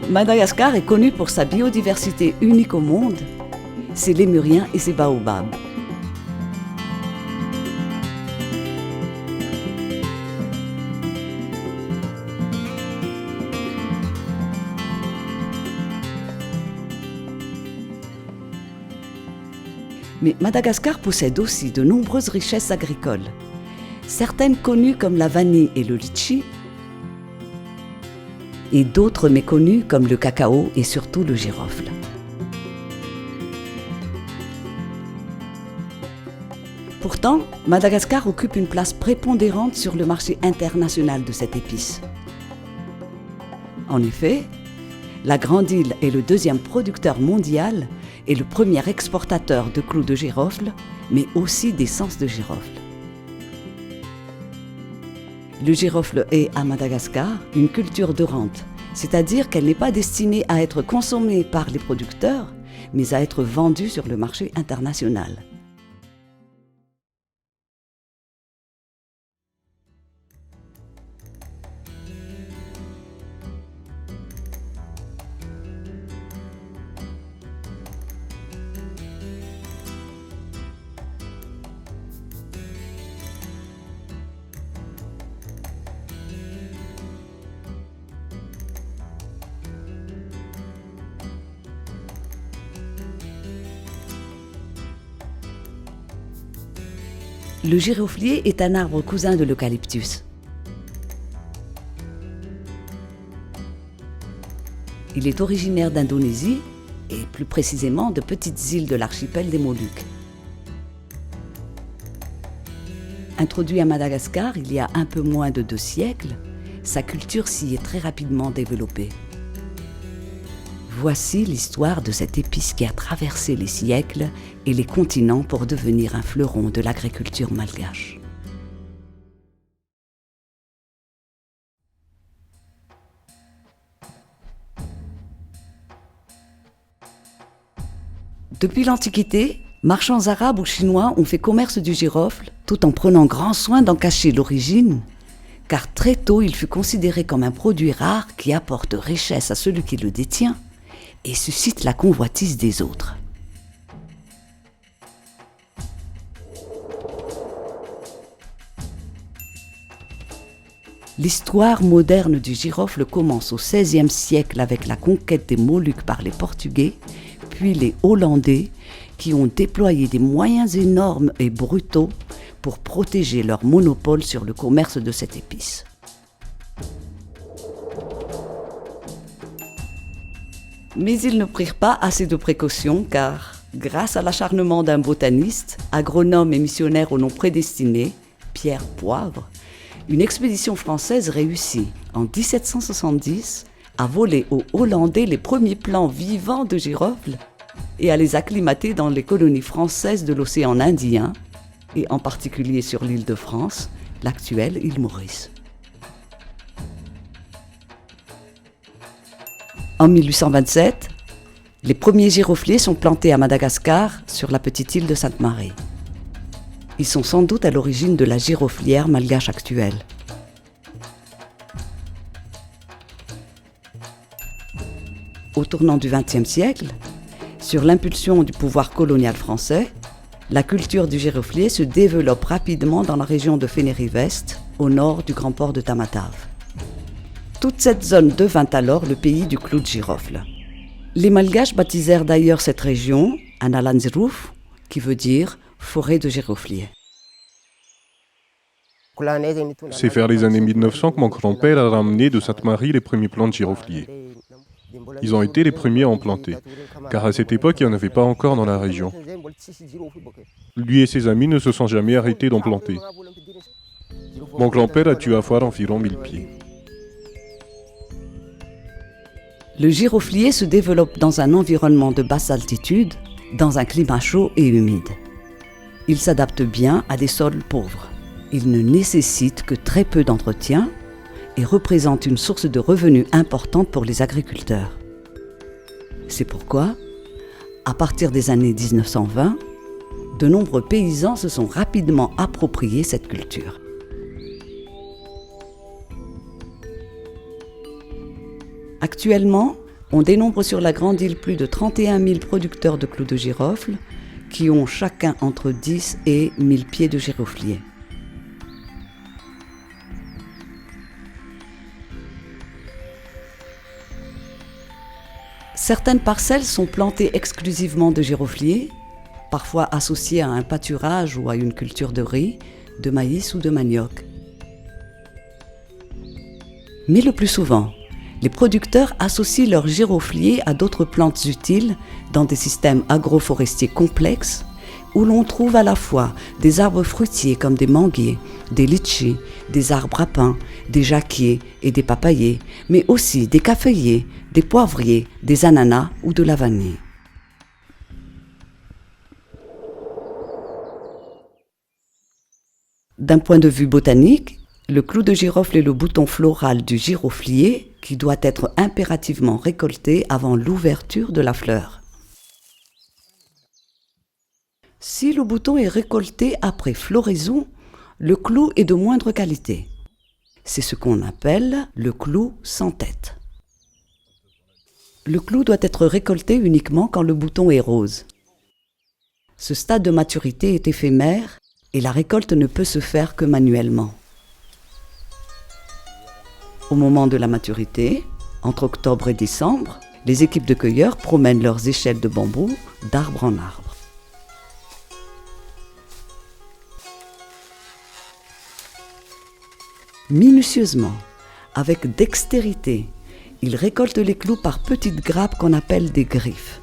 Madagascar est connu pour sa biodiversité unique au monde, ses lémuriens et ses baobabs. Mais Madagascar possède aussi de nombreuses richesses agricoles, certaines connues comme la vanille et le litchi, et d'autres méconnues comme le cacao et surtout le girofle. Pourtant, Madagascar occupe une place prépondérante sur le marché international de cette épice. En effet, la Grande Île est le deuxième producteur mondial et le premier exportateur de clous de girofle, mais aussi d'essence de girofle. Le girofle est, à Madagascar, une culture de rente, c'est-à-dire qu'elle n'est pas destinée à être consommée par les producteurs, mais à être vendue sur le marché international. Le giroflier est un arbre cousin de l'eucalyptus. Il est originaire d'Indonésie et plus précisément de petites îles de l'archipel des Moluques. Introduit à Madagascar il y a un peu moins de 2 siècles, sa culture s'y est très rapidement développée. Voici l'histoire de cette épice qui a traversé les siècles et les continents pour devenir un fleuron de l'agriculture malgache. Depuis l'Antiquité, marchands arabes ou chinois ont fait commerce du girofle tout en prenant grand soin d'en cacher l'origine, car très tôt il fut considéré comme un produit rare qui apporte richesse à celui qui le détient et suscite la convoitise des autres. L'histoire moderne du girofle commence au XVIe siècle avec la conquête des Moluques par les Portugais, puis les Hollandais, qui ont déployé des moyens énormes et brutaux pour protéger leur monopole sur le commerce de cette épice. Mais ils ne prirent pas assez de précautions car, grâce à l'acharnement d'un botaniste, agronome et missionnaire au nom prédestiné, Pierre Poivre, une expédition française réussit, en 1770, à voler aux Hollandais les premiers plants vivants de girofle et à les acclimater dans les colonies françaises de l'océan Indien, et en particulier sur l'île de France, l'actuelle île Maurice. En 1827, les premiers girofliers sont plantés à Madagascar, sur la petite île de Sainte-Marie. Ils sont sans doute à l'origine de la giroflière malgache actuelle. Au tournant du XXe siècle, sur l'impulsion du pouvoir colonial français, la culture du giroflier se développe rapidement dans la région de Fénéry-Vest, au nord du grand port de Tamatave. Toute cette zone devint alors le pays du clou de girofle. Les Malgaches baptisèrent d'ailleurs cette région Analanzeruf, qui veut dire forêt de girofliers. C'est vers les années 1900 que mon grand-père a ramené de Sainte-Marie les premiers plants de girofliers. Ils ont été les premiers à en planter, car à cette époque, il n'y en avait pas encore dans la région. Lui et ses amis ne se sont jamais arrêtés d'en planter. Mon grand-père a dû avoir environ 1000 pieds. Le giroflier se développe dans un environnement de basse altitude, dans un climat chaud et humide. Il s'adapte bien à des sols pauvres. Il ne nécessite que très peu d'entretien et représente une source de revenus importante pour les agriculteurs. C'est pourquoi, à partir des années 1920, de nombreux paysans se sont rapidement appropriés cette culture. Actuellement, On dénombre sur la grande île plus de 31 000 producteurs de clous de girofle qui ont chacun entre 10 et 1000 pieds de giroflier. Certaines parcelles sont plantées exclusivement de girofliers, parfois associées à un pâturage ou à une culture de riz, de maïs ou de manioc. Mais le plus souvent, les producteurs associent leurs girofliers à d'autres plantes utiles dans des systèmes agroforestiers complexes où l'on trouve à la fois des arbres fruitiers comme des manguiers, des litchis, des arbres à pain, des jacquiers et des papayers, mais aussi des caféiers, des poivriers, des ananas ou de la vanille. D'un point de vue botanique, le clou de girofle est le bouton floral du giroflier qui doit être impérativement récolté avant l'ouverture de la fleur. Si le bouton est récolté après floraison, le clou est de moindre qualité. C'est ce qu'on appelle le clou sans tête. Le clou doit être récolté uniquement quand le bouton est rose. Ce stade de maturité est éphémère et la récolte ne peut se faire que manuellement. Au moment de la maturité, entre octobre et décembre, les équipes de cueilleurs promènent leurs échelles de bambou d'arbre en arbre. Minutieusement, avec dextérité, ils récoltent les clous par petites grappes qu'on appelle des griffes.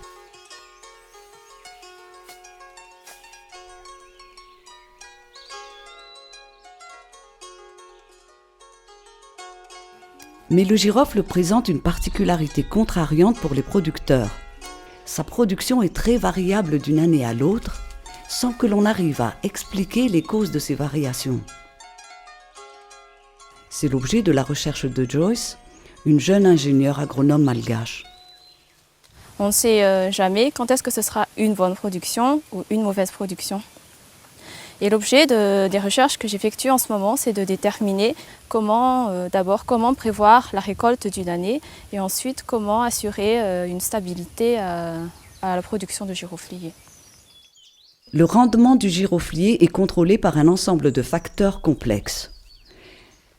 Mais le girofle présente une particularité contrariante pour les producteurs. Sa production est très variable d'une année à l'autre, sans que l'on arrive à expliquer les causes de ces variations. C'est l'objet de la recherche de Joyce, une jeune ingénieure agronome malgache. On ne sait jamais quand est-ce que ce sera une bonne production ou une mauvaise production. Et l'objet des recherches que j'effectue en ce moment, c'est de déterminer d'abord comment prévoir la récolte d'une année et ensuite comment assurer une stabilité à la production de giroflier. Le rendement du giroflier est contrôlé par un ensemble de facteurs complexes.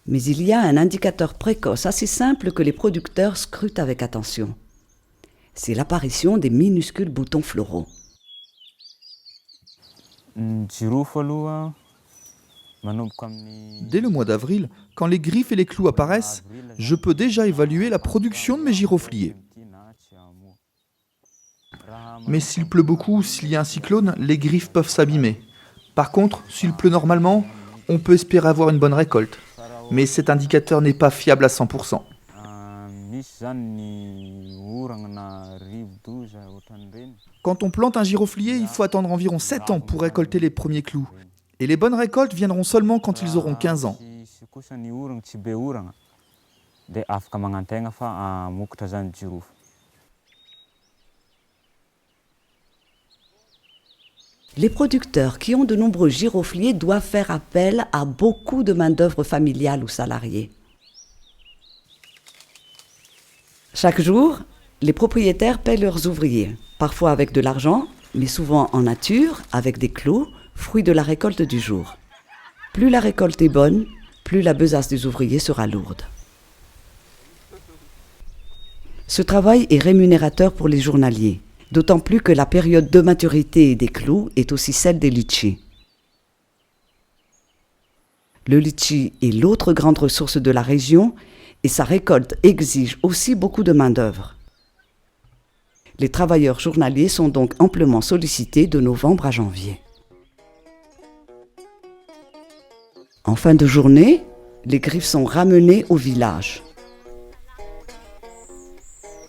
Mais il y a un indicateur précoce assez simple que les producteurs scrutent avec attention. C'est l'apparition des minuscules boutons floraux. Dès le mois d'avril, quand les griffes et les clous apparaissent, je peux déjà évaluer la production de mes girofliers. Mais s'il pleut beaucoup ou s'il y a un cyclone, les griffes peuvent s'abîmer. Par contre, s'il pleut normalement, on peut espérer avoir une bonne récolte. Mais cet indicateur n'est pas fiable à 100%. Quand on plante un giroflier, il faut attendre environ 7 ans pour récolter les premiers clous. Et les bonnes récoltes viendront seulement quand ils auront 15 ans. Les producteurs qui ont de nombreux girofliers doivent faire appel à beaucoup de main-d'œuvre familiale ou salariée. Chaque jour, les propriétaires paient leurs ouvriers, parfois avec de l'argent, mais souvent en nature, avec des clous, fruits de la récolte du jour. Plus la récolte est bonne, plus la besace des ouvriers sera lourde. Ce travail est rémunérateur pour les journaliers, d'autant plus que la période de maturité des clous est aussi celle des litchis. Le litchi est l'autre grande ressource de la région et sa récolte exige aussi beaucoup de main-d'œuvre. Les travailleurs journaliers sont donc amplement sollicités de novembre à janvier. En fin de journée, les griffes sont ramenées au village.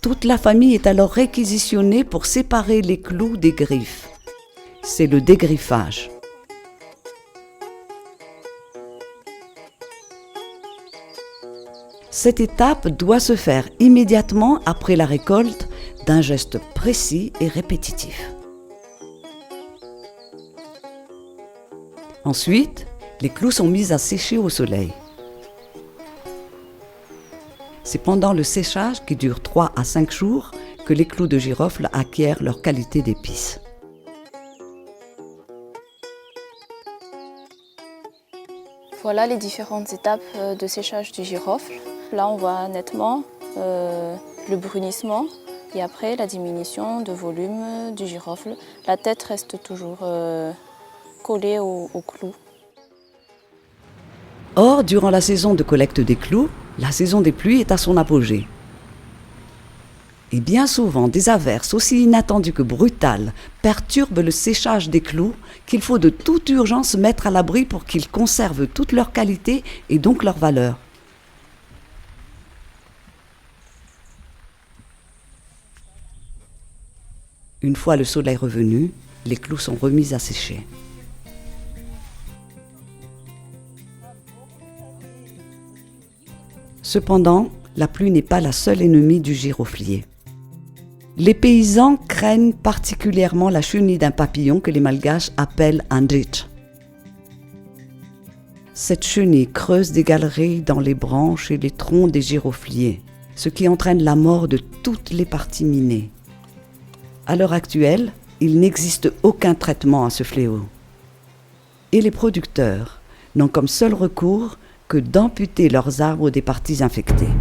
Toute la famille est alors réquisitionnée pour séparer les clous des griffes. C'est le dégriffage. Cette étape doit se faire immédiatement après la récolte d'un geste précis et répétitif. Ensuite, les clous sont mis à sécher au soleil. C'est pendant le séchage, qui dure 3 à 5 jours, que les clous de girofle acquièrent leur qualité d'épice. Voilà les différentes étapes de séchage du girofle. Là, on voit nettement le brunissement et après la diminution de volume du girofle. La tête reste toujours collée au clou. Or, durant la saison de collecte des clous, la saison des pluies est à son apogée. Et bien souvent, des averses aussi inattendues que brutales perturbent le séchage des clous qu'il faut de toute urgence mettre à l'abri pour qu'ils conservent toute leur qualité et donc leur valeur. Une fois le soleil revenu, les clous sont remis à sécher. Cependant, la pluie n'est pas la seule ennemie du giroflier. Les paysans craignent particulièrement la chenille d'un papillon que les Malgaches appellent andich. Cette chenille creuse des galeries dans les branches et les troncs des girofliers, ce qui entraîne la mort de toutes les parties minées. À l'heure actuelle, il n'existe aucun traitement à ce fléau. Et les producteurs n'ont comme seul recours que d'amputer leurs arbres des parties infectées.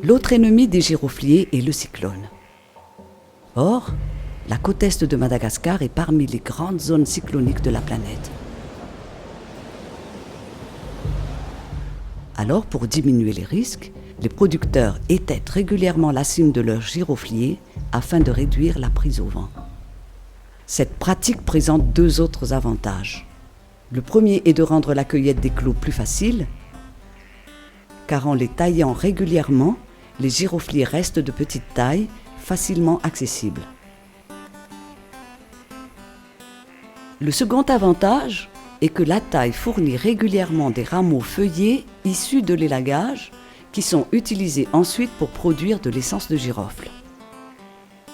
L'autre ennemi des girofliers est le cyclone. Or, la côte est de Madagascar est parmi les grandes zones cycloniques de la planète. Alors, pour diminuer les risques, les producteurs étêtent régulièrement la cime de leurs girofliers afin de réduire la prise au vent. Cette pratique présente deux autres avantages. Le premier est de rendre la cueillette des clous plus facile, car en les taillant régulièrement, les girofliers restent de petite taille, facilement accessibles. Le second avantage est que la taille fournit régulièrement des rameaux feuillés issus de l'élagage qui sont utilisés ensuite pour produire de l'essence de girofle.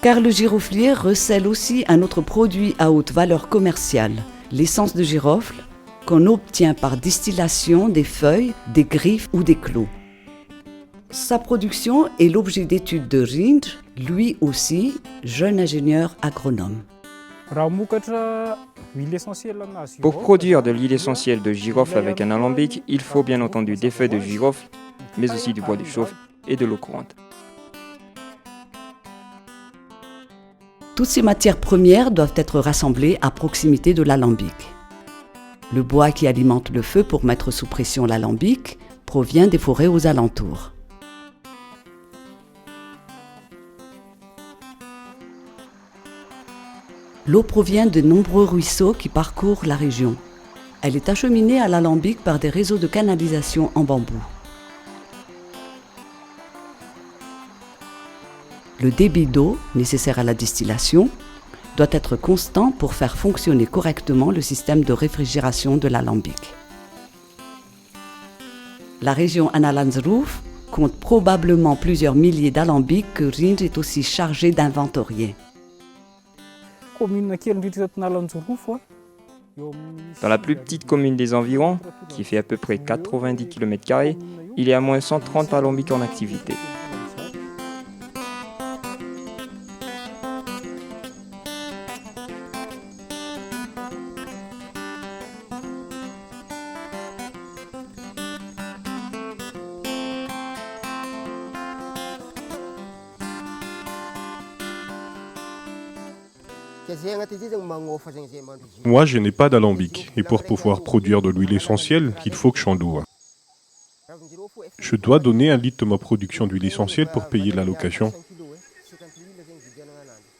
Car le giroflier recèle aussi un autre produit à haute valeur commerciale, l'essence de girofle, qu'on obtient par distillation des feuilles, des griffes ou des clous. Sa production est l'objet d'études de Rindge, lui aussi jeune ingénieur agronome. Pour produire de l'huile essentielle de girofle avec un alambic, il faut bien entendu des feuilles de girofle, mais aussi du bois de chauffe et de l'eau courante. Toutes ces matières premières doivent être rassemblées à proximité de l'alambic. Le bois qui alimente le feu pour mettre sous pression l'alambic provient des forêts aux alentours. L'eau provient de nombreux ruisseaux qui parcourent la région. Elle est acheminée à l'alambic par des réseaux de canalisation en bambou. Le débit d'eau nécessaire à la distillation doit être constant pour faire fonctionner correctement le système de réfrigération de l'alambic. La région Analandsruf compte probablement plusieurs milliers d'alambics que Rindge est aussi chargé d'inventorier. Dans la plus petite commune des environs, qui fait à peu près 90 km², il y a moins 130 alambics en activité. Moi, je n'ai pas d'alambic, et pour pouvoir produire de l'huile essentielle, il faut que j'en loue. Je dois donner 1 litre de ma production d'huile essentielle pour payer la location.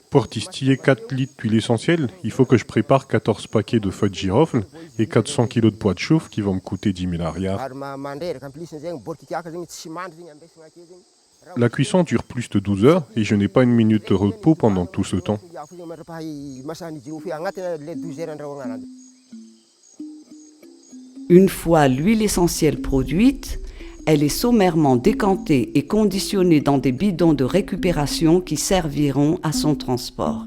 Pour distiller 4 litres d'huile essentielle, il faut que je prépare 14 paquets de feuilles de girofle et 400 kg de pois de chauffe qui vont me coûter 10 000 arrières. La cuisson dure plus de 12 heures et je n'ai pas une minute de repos pendant tout ce temps. Une fois l'huile essentielle produite, elle est sommairement décantée et conditionnée dans des bidons de récupération qui serviront à son transport.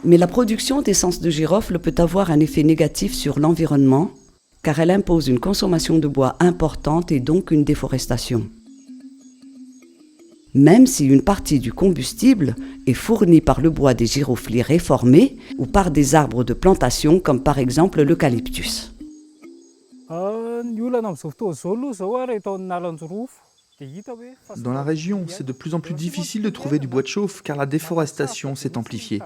Mais la production d'essence de girofle peut avoir un effet négatif sur l'environnement, car elle impose une consommation de bois importante et donc une déforestation. Même si une partie du combustible est fournie par le bois des girofliers réformés ou par des arbres de plantation comme par exemple l'eucalyptus. Dans la région, c'est de plus en plus difficile de trouver du bois de chauffe car la déforestation s'est amplifiée.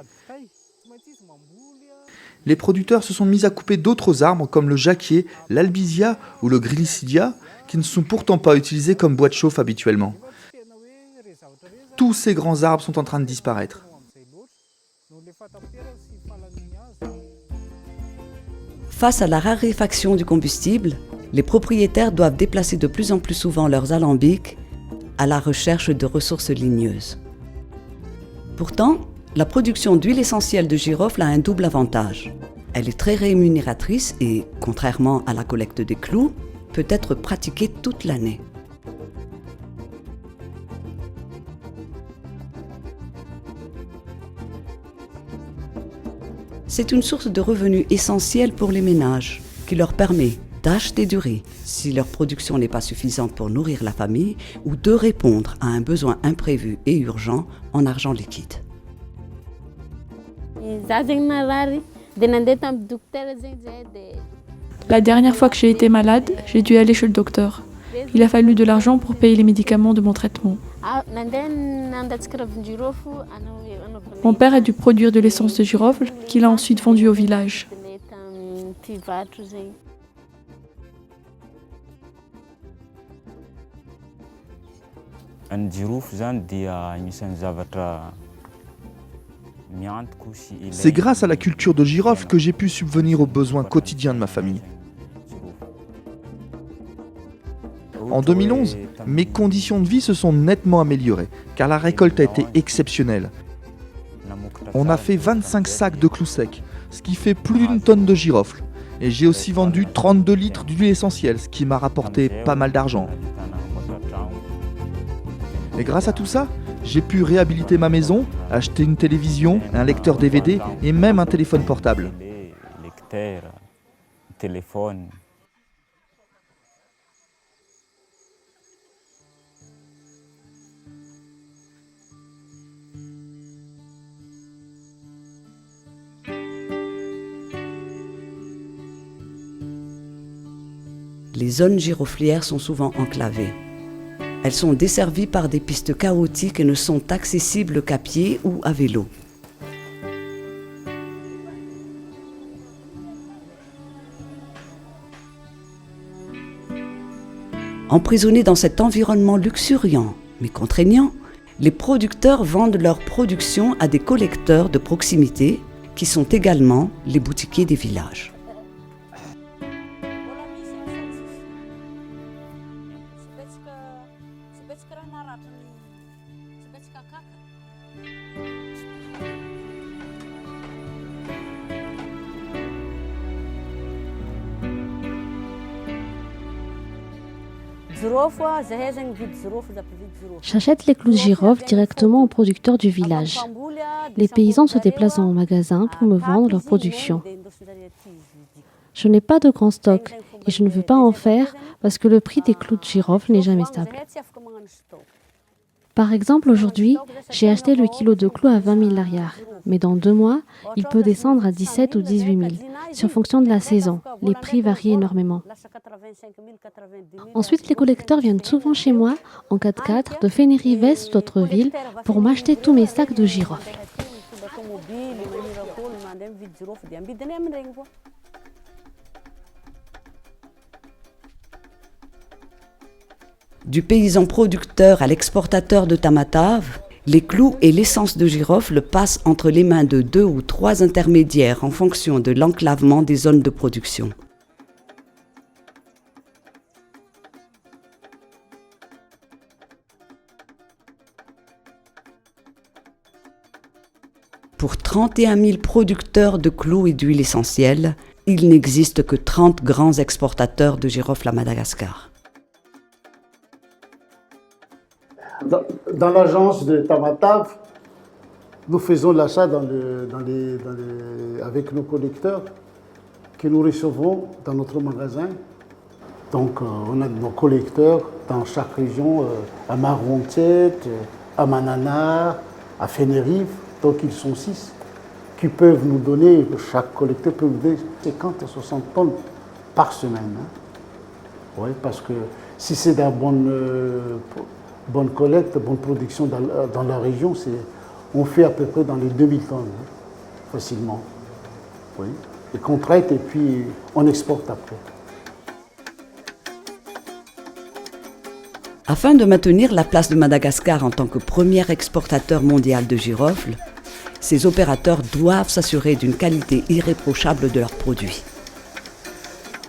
Les producteurs se sont mis à couper d'autres arbres comme le jacquier, l'albizia ou le glycidia qui ne sont pourtant pas utilisés comme bois de chauffe habituellement. Tous ces grands arbres sont en train de disparaître. Face à la raréfaction du combustible, les propriétaires doivent déplacer de plus en plus souvent leurs alambics à la recherche de ressources ligneuses. Pourtant, la production d'huile essentielle de girofle a un double avantage. Elle est très rémunératrice et, contrairement à la collecte des clous, peut être pratiquée toute l'année. C'est une source de revenus essentielle pour les ménages, qui leur permet d'acheter du riz si leur production n'est pas suffisante pour nourrir la famille ou de répondre à un besoin imprévu et urgent en argent liquide. La dernière fois que j'ai été malade, j'ai dû aller chez le docteur. Il a fallu de l'argent pour payer les médicaments de mon traitement. Mon père a dû produire de l'essence de girofle qu'il a ensuite vendue au village. C'est grâce à la culture de girofle que j'ai pu subvenir aux besoins quotidiens de ma famille. En 2011, mes conditions de vie se sont nettement améliorées, car la récolte a été exceptionnelle. On a fait 25 sacs de clous secs, ce qui fait plus d'une tonne de girofle. Et j'ai aussi vendu 32 litres d'huile essentielle, ce qui m'a rapporté pas mal d'argent. Et grâce à tout ça, j'ai pu réhabiliter ma maison, acheter une télévision, un lecteur DVD et même un téléphone portable. Les zones giroflières sont souvent enclavées. Elles sont desservies par des pistes chaotiques et ne sont accessibles qu'à pied ou à vélo. Emprisonnés dans cet environnement luxuriant mais contraignant, les producteurs vendent leur production à des collecteurs de proximité qui sont également les boutiquiers des villages. J'achète les clous de girofle directement aux producteurs du village. Les paysans se déplacent dans mon magasin pour me vendre leur production. Je n'ai pas de grand stock et je ne veux pas en faire parce que le prix des clous de girofle n'est jamais stable. Par exemple, aujourd'hui, j'ai acheté le kilo de clous à 20 000 lariars, mais dans 2 mois, il peut descendre à 17 ou 18 000. C'est en fonction de la saison. Les prix varient énormément. Ensuite, les collecteurs viennent souvent chez moi, en 4x4, de Fénéry-Vest ou d'autres villes, pour m'acheter tous mes sacs de girofle. Du paysan producteur à l'exportateur de Tamatave, les clous et l'essence de girofle passent entre les mains de 2 ou 3 intermédiaires en fonction de l'enclavement des zones de production. Pour 31 000 producteurs de clous et d'huile essentielle, il n'existe que 30 grands exportateurs de girofle à Madagascar. Dans l'agence de Tamatave, Nous faisons l'achat avec nos collecteurs que nous recevons dans notre magasin. Donc on a nos collecteurs dans chaque région, à Marontette, à Manana, à Fénérive, donc ils sont 6, qui peuvent nous donner, chaque collecteur peut nous donner 50 à 60 tonnes par semaine. Oui, parce que si c'est de la bonne collecte, bonne production dans la région, on fait à peu près dans les 2000 tonnes, facilement. Oui. Et qu'on traite et puis on exporte après. Afin de maintenir la place de Madagascar en tant que premier exportateur mondial de girofle, ces opérateurs doivent s'assurer d'une qualité irréprochable de leurs produits.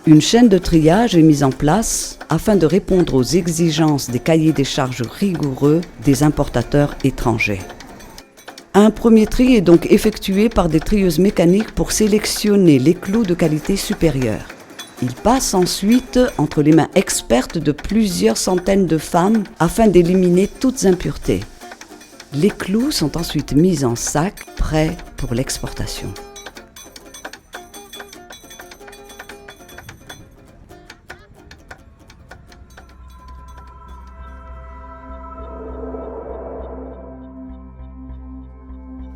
Une chaîne de triage est mise en place afin de répondre aux exigences des cahiers des charges rigoureux des importateurs étrangers. Un premier tri est donc effectué par des trieuses mécaniques pour sélectionner les clous de qualité supérieure. Il passe ensuite entre les mains expertes de plusieurs centaines de femmes afin d'éliminer toutes impuretés. Les clous sont ensuite mis en sac, prêts pour l'exportation.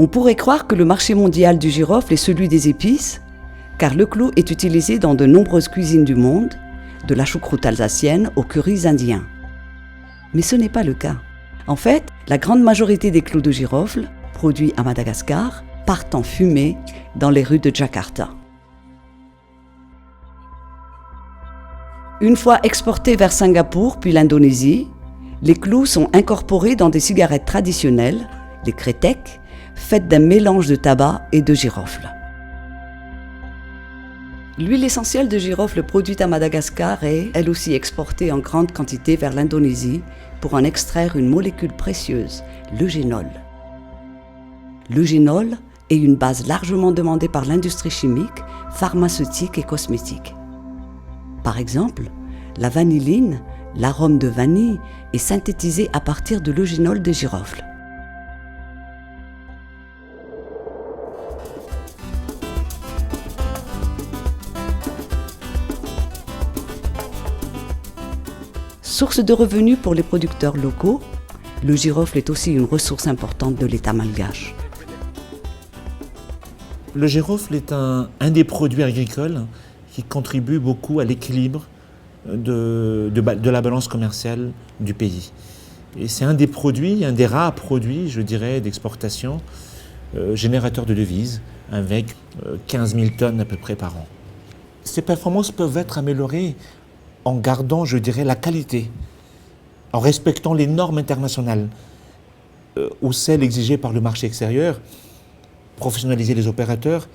On pourrait croire que le marché mondial du girofle est celui des épices, car le clou est utilisé dans de nombreuses cuisines du monde, de la choucroute alsacienne aux currys indiens. Mais ce n'est pas le cas. En fait, la grande majorité des clous de girofle, produits à Madagascar, partent en fumée dans les rues de Jakarta. Une fois exportés vers Singapour puis l'Indonésie, les clous sont incorporés dans des cigarettes traditionnelles, les kretek, faites d'un mélange de tabac et de girofle. L'huile essentielle de girofle produite à Madagascar est, elle aussi, exportée en grande quantité vers l'Indonésie pour en extraire une molécule précieuse, l'eugénol. L'eugénol est une base largement demandée par l'industrie chimique, pharmaceutique et cosmétique. Par exemple, la vanilline, l'arôme de vanille, est synthétisé à partir de l'eugénol de girofle. Source de revenus pour les producteurs locaux, le girofle est aussi une ressource importante de l'État malgache. Le girofle est un des produits agricoles qui contribue beaucoup à l'équilibre de la balance commerciale du pays. Et c'est un des rares produits, je dirais, d'exportation générateur de devises, avec 15 000 tonnes à peu près par an. Ces performances peuvent être améliorées en gardant, je dirais, la qualité, en respectant les normes internationales ou celles exigées par le marché extérieur, professionnaliser les opérateurs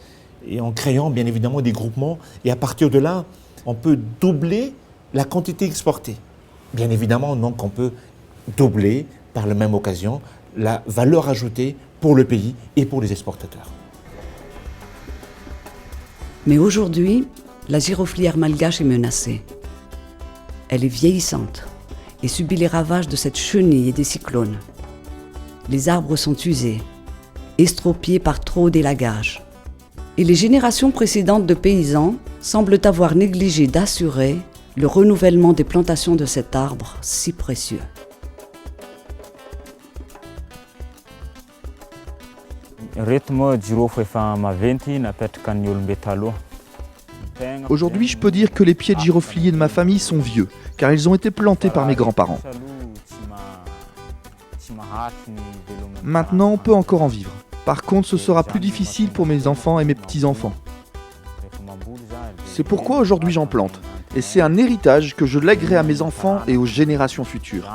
et en créant bien évidemment des groupements. Et à partir de là, on peut doubler la quantité exportée. Bien évidemment, donc on peut doubler par la même occasion la valeur ajoutée pour le pays et pour les exportateurs. Mais aujourd'hui, la giroflière malgache est menacée. Elle est vieillissante et subit les ravages de cette chenille et des cyclones. Les arbres sont usés, estropiés par trop d'élagage. Et les générations précédentes de paysans semblent avoir négligé d'assurer le renouvellement des plantations de cet arbre si précieux. Aujourd'hui, je peux dire que les pieds de giroflier de ma famille sont vieux, car ils ont été plantés par mes grands-parents. Maintenant, on peut encore en vivre. Par contre, ce sera plus difficile pour mes enfants et mes petits-enfants. C'est pourquoi aujourd'hui j'en plante. Et c'est un héritage que je lèguerai à mes enfants et aux générations futures.